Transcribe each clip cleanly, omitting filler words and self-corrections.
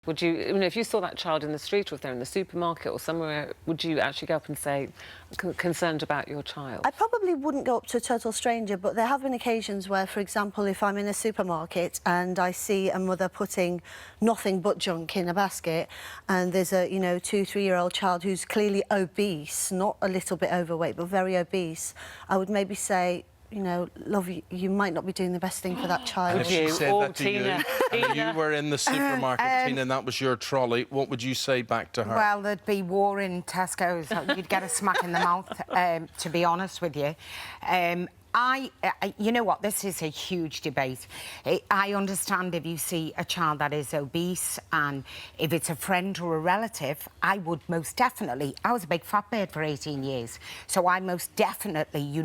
Would you, if you saw that child in the street or if they're in the supermarket or somewhere, would you actually go up and say, concerned about your child? I probably wouldn't go up to a total stranger, but there have been occasions where, for example, if I'm in a supermarket and I see a mother putting nothing but junk in a basket and there's a, 2-3-year-old child who's clearly obese, not a little bit overweight, but very obese, I would maybe say, love, you might not be doing the best thing for that child. And if she said that to Tina. you, and you were in the supermarket, Tina, and that was your trolley, what would you say back to her? Well, there'd be war in Tesco's. You'd get a smack in the mouth, to be honest with you. You know what, this is a huge debate. I understand if you see a child that is obese and if it's a friend or a relative, I would most definitely... I was a big fat bird for 18 years, so I most definitely,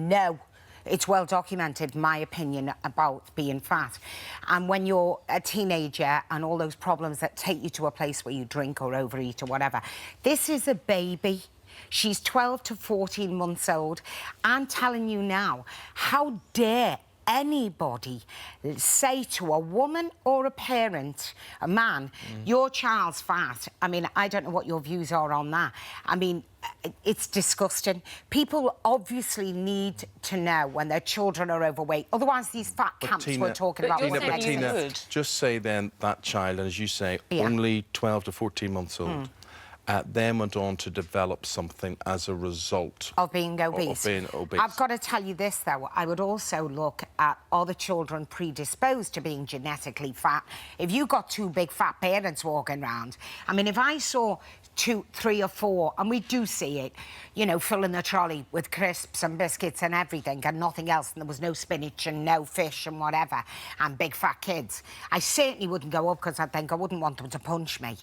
it's well documented, my opinion, about being fat. And when you're a teenager and all those problems that take you to a place where you drink or overeat or whatever, this is a baby. She's 12 to 14 months old. I'm telling you now, how dare anybody say to a woman or a parent, a man, your child's fat. I mean, I don't know what your views are on that. I mean, it's disgusting. People obviously need to know when their children are overweight. Otherwise, these fat camps we're talking about... Tina, just say then that child, and as you say, only 12 to 14 months old, then went on to develop something as a result of being obese. I've got to tell you this, though. I would also look at, are the children predisposed to being genetically fat? If you got two big fat parents walking around, I mean, if I saw 2, 3 or 4, and we do see it, filling the trolley with crisps and biscuits and everything and nothing else, and there was no spinach and no fish and whatever, and big fat kids, I certainly wouldn't go up because I think I wouldn't want them to punch me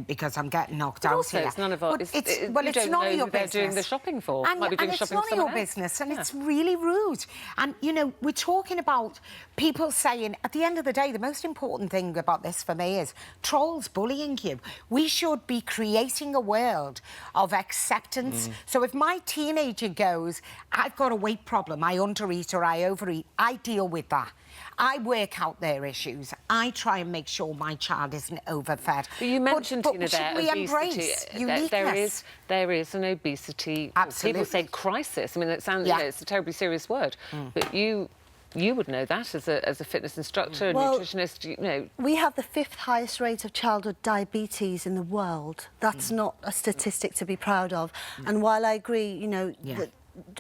because I'm getting knocked out also, here. it's none of our... It's none of your business. They're doing the shopping for. And, might be doing and shopping it's none of your business, and it's really rude. And, we're talking about people saying, at the end of the day, the most important thing about this for me is trolls bullying you. We should be creating a world of acceptance. So if my teenager goes, I've got a weight problem, I undereat or I overeat, I deal with that. I work out their issues. I try and make sure my child isn't overfed. But you mentioned, Tina, there, we embrace uniqueness? There is an obesity... Absolutely. People say crisis. I mean, it sounds... it's a terribly serious word. But you would know that as a fitness instructor, nutritionist, We have the 5th highest rate of childhood diabetes in the world. That's not a statistic to be proud of. And while I agree, that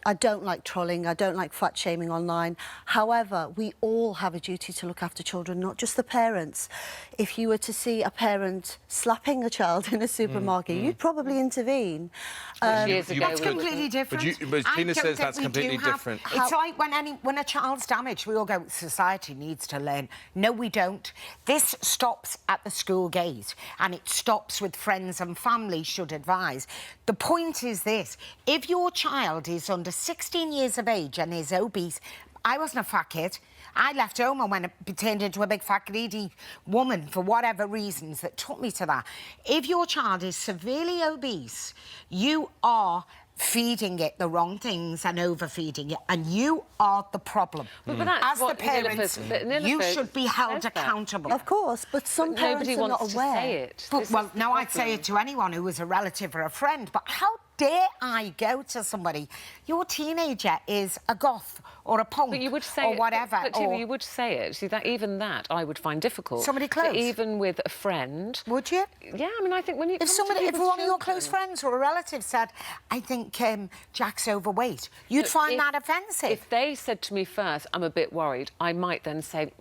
I don't like trolling, I don't like fat-shaming online. However, we all have a duty to look after children, not just the parents. If you were to see a parent slapping a child in a supermarket, you'd probably intervene. Years ago, that's completely different. But Tina says that's completely different. It's like when a child's damaged, we all go, society needs to learn. No, we don't. This stops at the school gate, and it stops with friends and family should advise. The point is this: if your child is under 16 years of age and is obese... I wasn't a fat kid. I left home and turned into a big fat greedy woman for whatever reasons that took me to that. If your child is severely obese, you are feeding it the wrong things and overfeeding it, and you are the problem. But that's as the parents, you should be held accountable. Of course, but some parents are not aware. To say it. But, well, no, I'd say it to anyone who was a relative or a friend, but how dare I go to somebody, your teenager is a goth or a punk or whatever. But Tina, you would say it. See, even that I would find difficult. Somebody close? Even with a friend. Would you? Yeah, I mean, I think when you... If one of your close friends or a relative said, I think Jack's overweight, you'd find that offensive. If they said to me first, I'm a bit worried, I might then say,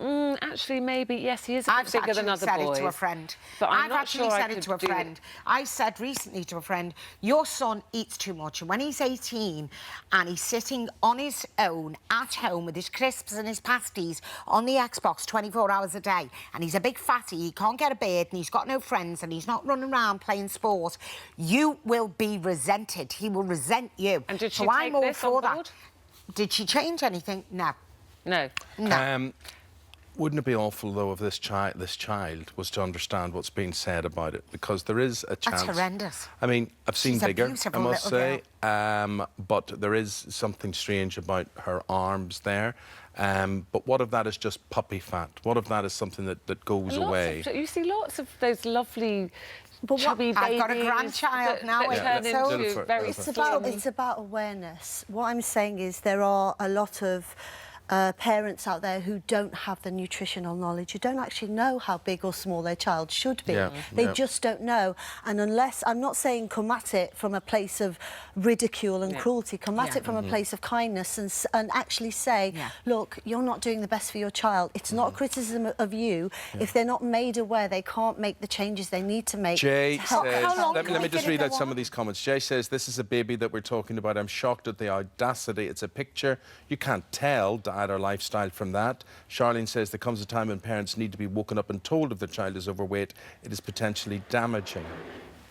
actually, maybe, yes, he is a bit bigger than other boys. I've actually said it to a friend. But I've actually said it to a friend. I said recently to a friend, your son eats too much, and when he's 18 and he's sitting on his own at home with his crisps and his pasties on the Xbox 24 hours a day, and he's a big fatty, he can't get a beard, and he's got no friends, and he's not running around playing sport, you will be resented. He will resent you. And did she so take I'm all this for on board? that. Did she change anything? No. No. No. Wouldn't it be awful, though, if this child was to understand what's being said about it? Because there is a chance... That's horrendous. I mean, I've seen She's a bigger, I beautiful must little say, but there is something strange about her arms there. But what if that is just puppy fat? What if that is something that goes away? You see lots of those lovely... But chubby I've babies got a grandchild now. It's about awareness. What I'm saying is there are a lot of parents out there who don't have the nutritional knowledge, who don't actually know how big or small their child should be. They just don't know. And unless, I'm not saying come at it from a place of ridicule and cruelty, come at it from a place of kindness and actually say, look, you're not doing the best for your child. It's not a criticism of you. If they're not made aware, they can't make the changes they need to make. Jay to help says, let me just read out some of these comments. Jay says, this is a baby that we're talking about. I'm shocked at the audacity. It's a picture. You can't tell diet or lifestyle from that. Charlene says, there comes a time when parents need to be woken up and told if their child is overweight. It is potentially damaging.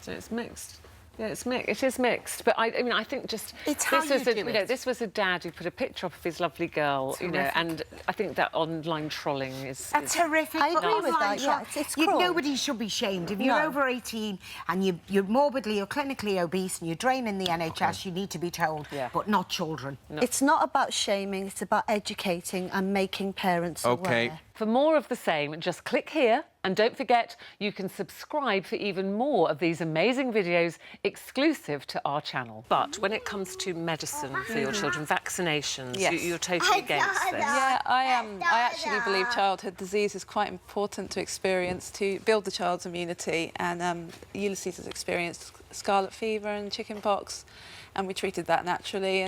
So it's mixed. Yeah, it is mixed, but I mean, I think just it's how this was you do it. this was a dad who put a picture up of his lovely girl, and I think that online trolling is horrific. I agree with that. Yeah, it's cruel. Nobody should be shamed if you're over 18 and you're morbidly or clinically obese and you're draining the NHS. You need to be told, but not children. No. It's not about shaming. It's about educating and making parents aware. For more of the same, just click here. And don't forget, you can subscribe for even more of these amazing videos exclusive to our channel. But when it comes to medicine for your children, vaccinations, you're totally against this. Yeah, I am. I actually believe childhood disease is quite important to experience to build the child's immunity. And Ulysses has experienced scarlet fever and chickenpox, and we treated that naturally.